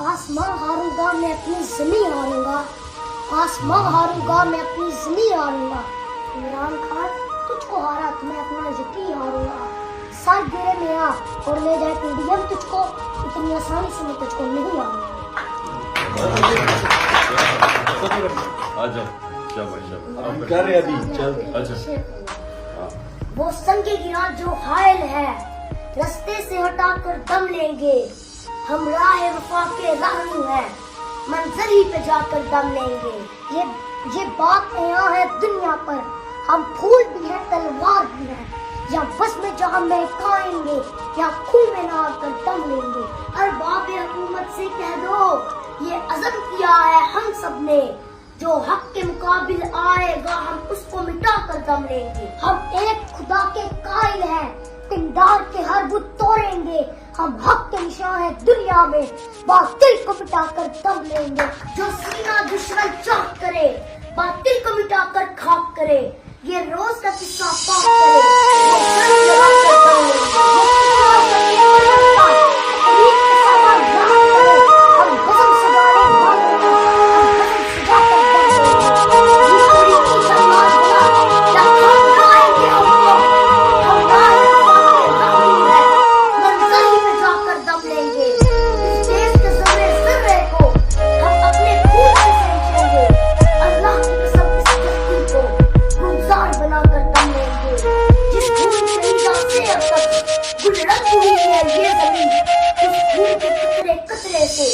आसमां हारूंगा मैं अपनी ज़मीं हारूंगा, आसमां हारूंगा मैं अपनी ज़मीं हारूंगा। इमरान खान तुझको हारा तो मैं अपना यकीन हारूंगा। सर गिरे में आ और ले जाए पीडीएम तुझको, इतनी आसानी से मैं तुझको नहीं हारूंगा। कर रहे अभी चल। अच्छा वो संगे गिरा जो हायल है, रास्ते से हटाकर दम लेंगे। हम राह वफा के रहनु है, मंजर ही पे जाकर दम लेंगे। ये बात यहाँ है दुनिया पर, हम फूल भी हैं तलवार भी हैं। या बस में जहाँ महकाएंगे या खून में नहा कर दम लेंगे। अरबाब हुकूमत से कह दो ये अज़म किया है हम सब ने, जो हक के मुकाबिल आएगा हम उसको मिटा कर दम लेंगे। हम एक खुदा के कायल हैं, पिंडार के हर बुत तोड़ेंगे। हम हक के निशान है दुनिया में, बातिल को मिटा कर दम लेंगे। जो सीना दुश्मन चाक करे, बातिल को मिटा कर खाक करे। ये रोज का किस्सा पाक करे, वो सर लगा कर दम लेंगे। कतरे से